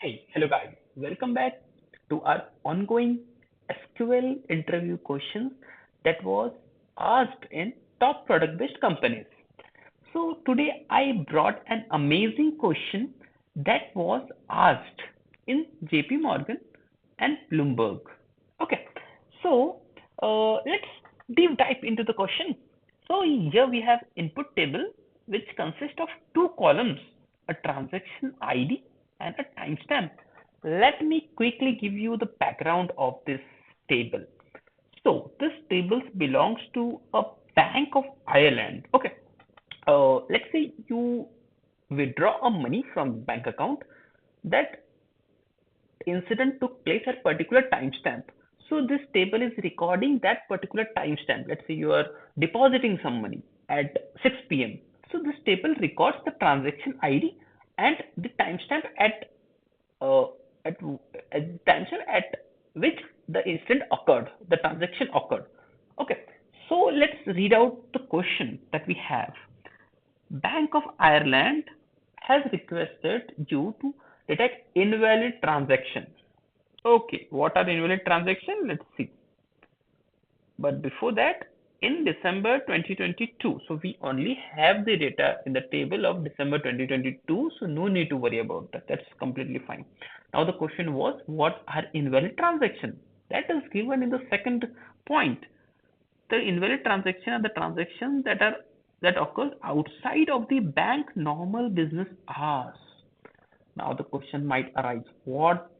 Hey, hello guys. Welcome back to our ongoing SQL interview questions that was asked in top product-based companies. So today I brought an amazing question that was asked in JP Morgan and Bloomberg. Okay, so let's deep dive into the question. So here we have input table which consists of two columns, a transaction ID and a timestamp. Let me quickly give you the background of this table. So this table belongs to a Bank of Ireland. Okay, let's say you withdraw a money from bank account. That incident took place at particular timestamp. So this table is recording that particular timestamp. Let's say you are depositing some money at 6 p.m. So this table records the transaction ID and the timestamp uh, at, at the timestamp at which the incident occurred, the transaction occurred. Okay, so let's read out the question that we have. Bank of Ireland has requested you to detect invalid transactions. Okay, what are invalid transactions? Let's see. But before that, in December 2022, so we only have the data in the table of December 2022, so no need to worry about that. That's completely fine. Now the question was, what are invalid transactions? That is given in the second point. The invalid transaction are the transactions that occurs outside of the bank normal business hours. Now the question might arise, what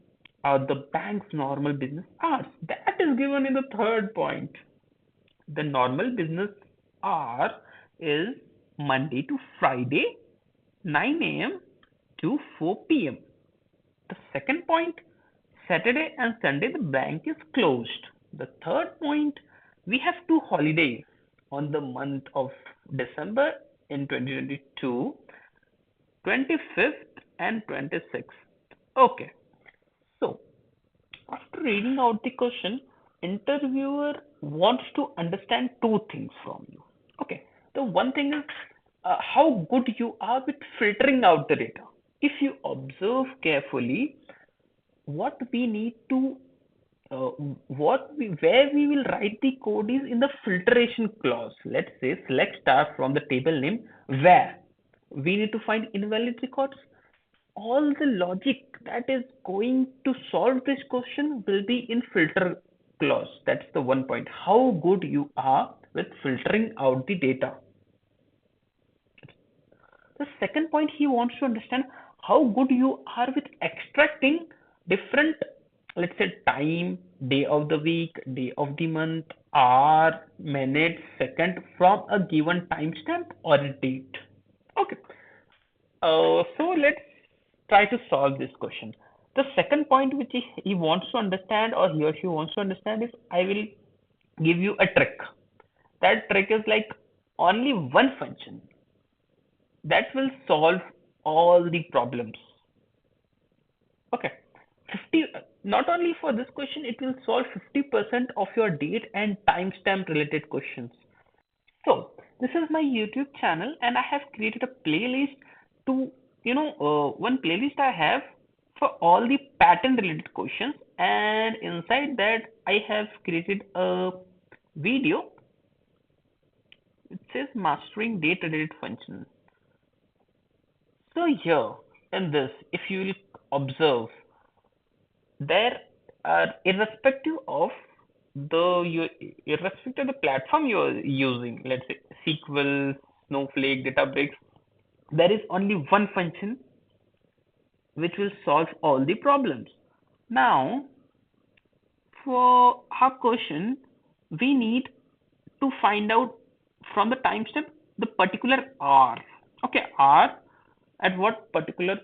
are the bank's normal business hours? That is given in the third point. The normal business hour is Monday to Friday, 9 a.m. to 4 p.m. The second point, Saturday and Sunday, the bank is closed. The third point, we have two holidays on the month of December in 2022, 25th and 26th. Okay, so after reading out the question, interviewer wants to understand two things from you. Okay, the one thing is how good you are with filtering out the data. If you observe carefully, what we need to where we will write the code is in the filtration clause. Let's say select star from the table name where we need to find invalid records. All the logic that is going to solve this question will be in filter clause. That's the one point. How good you are with filtering out the data. The second point, he wants to understand how good you are with extracting different, let's say, time, day of the week, day of the month, hour, minute, second from a given timestamp or a date. Okay. So let's try to solve this question. The second point which he wants to understand or he or she wants to understand is I will give you a trick. That trick is like only one function that will solve all the problems. Okay. 50, not only for this question, it will solve 50% of your date and timestamp related questions. So, this is my YouTube channel and I have created a playlist to, one playlist I have for all the pattern related questions, and inside that I have created a video which says mastering date related functions. So here in this, if you will observe, there are irrespective of the platform you are using, let's say SQL, Snowflake, Databricks, there is only one function which will solve all the problems. Now, for our question, we need to find out from the timestamp the particular hour. Okay, hour at what particular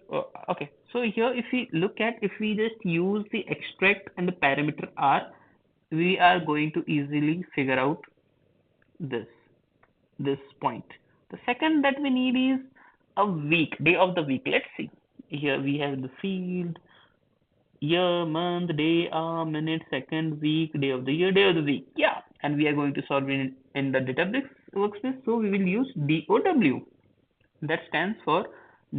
okay, so here if we look at, if we just use the extract and the parameter r, we are going to easily figure out this this point. The second that we need is a week, day of the week. Let's see, here we have the field, year, month, day, hour, minute, second, week, day of the year, day of the week. Yeah, and we are going to solve in the database workspace, so we will use DOW. That stands for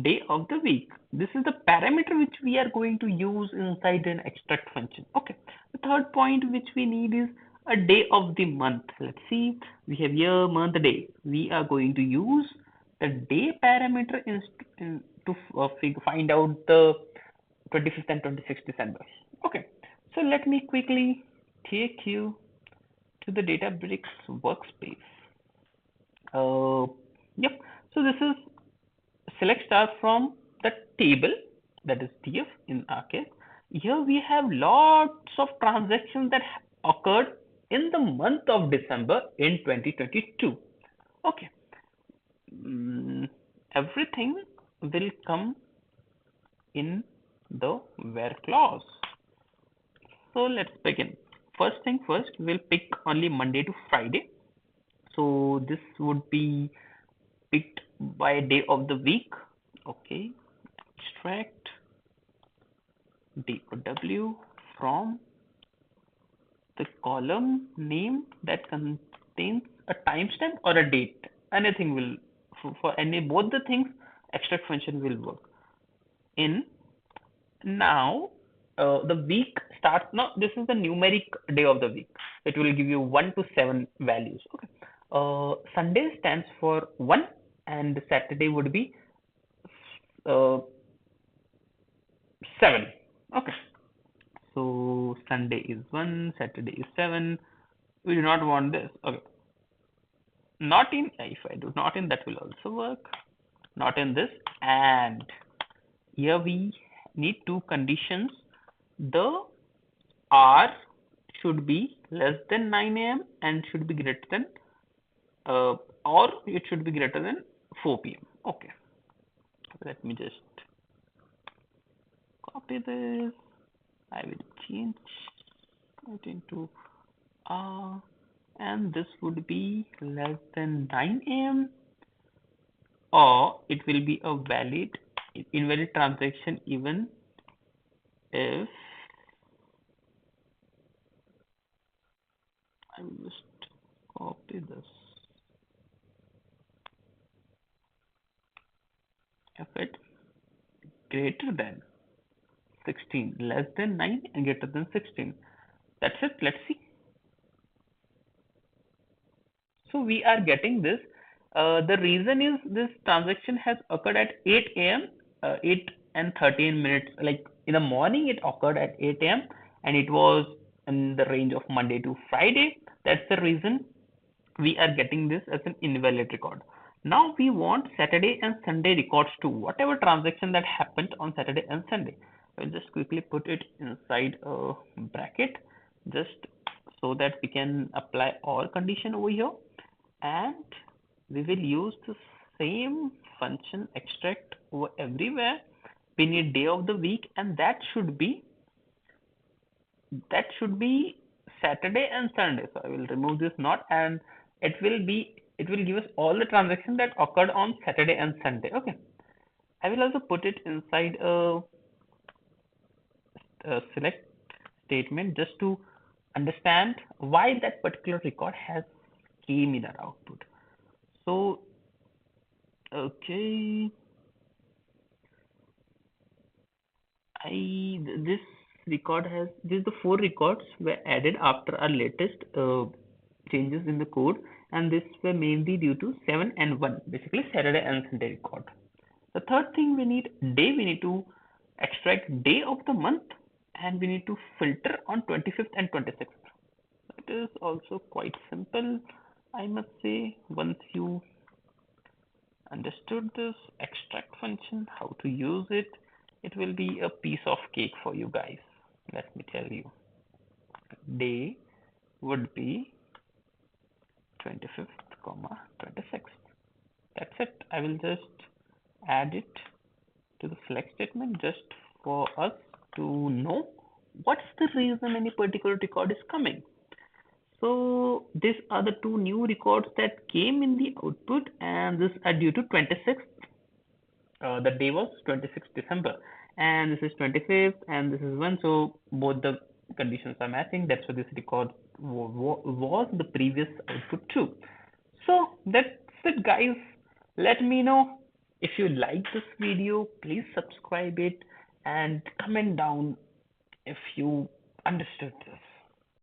day of the week. This is the parameter which we are going to use inside an extract function. Okay. The third point which we need is a day of the month. Let's see. We have year, month, day. We are going to use the day parameter to find out the 25th and 26th December. Okay. So let me quickly take you to the Databricks workspace. Uh, yep. So this is select star from the table, that is TF in our case. Here we have lots of transactions that occurred in the month of December in 2022. Okay. Everything will come in the where clause. So let's begin. First thing first, we'll pick only Monday to Friday. So this would be picked by day of the week. Okay, extract DOW from the column name that contains a timestamp or a date. Anything will, for any both the things, extract function will work. In now, the week starts now. This is the numeric day of the week. It will give you 1 to 7 values. Okay. Sunday stands for 1, and Saturday would be uh, 7. Okay. So Sunday is 1, Saturday is 7. We do not want this. Okay. Not in, if I do not in, that will also work. Not in this. And here we need two conditions. The hour should be less than 9 a.m. and should be greater than, or it should be greater than 4 p.m. Okay. Let me just copy this. I will change it into and this would be less than 9 a.m. or it will be a valid invalid transaction even if I will just copy this. If it greater than 16, less than 9 and greater than 16. That's it. Let's see. So we are getting this. The reason is this transaction has occurred at 8 a.m. 8 and 13 minutes. Like in the morning, it occurred at 8 a.m. and it was in the range of Monday to Friday. That's the reason we are getting this as an invalid record. Now we want Saturday and Sunday records too. Whatever transaction that happened on Saturday and Sunday. I'll just quickly put it inside a bracket just so that we can apply our condition over here, and we will use the same function extract over everywhere. We need day of the week, and that should be Saturday and Sunday. So I will remove this not, and it will give us all the transactions that occurred on Saturday and Sunday. Okay. I will also put it inside a select statement just to understand why that particular record has came in our output. So okay, this record has this the 4 records were added after our latest changes in the code, and this were mainly due to 7 and 1, basically Saturday and Sunday record. The third thing we need day, we need to extract day of the month, and we need to filter on 25th and 26th. It is also quite simple, I must say. Once you understood this extract function, how to use it, it will be a piece of cake for you guys. Let me tell you. Day would be 25th, 26th. That's it. I will just add it to the select statement just for us to know what's the reason any particular record is coming. So these are the two new records that came in the output, and this are due to 26th. The day was 26th December, and this is 25th, and this is 1. So both the conditions are matching. That's why this record was the previous output too. So that's it, guys. Let me know If you like this video, please subscribe it and comment down if you understood this.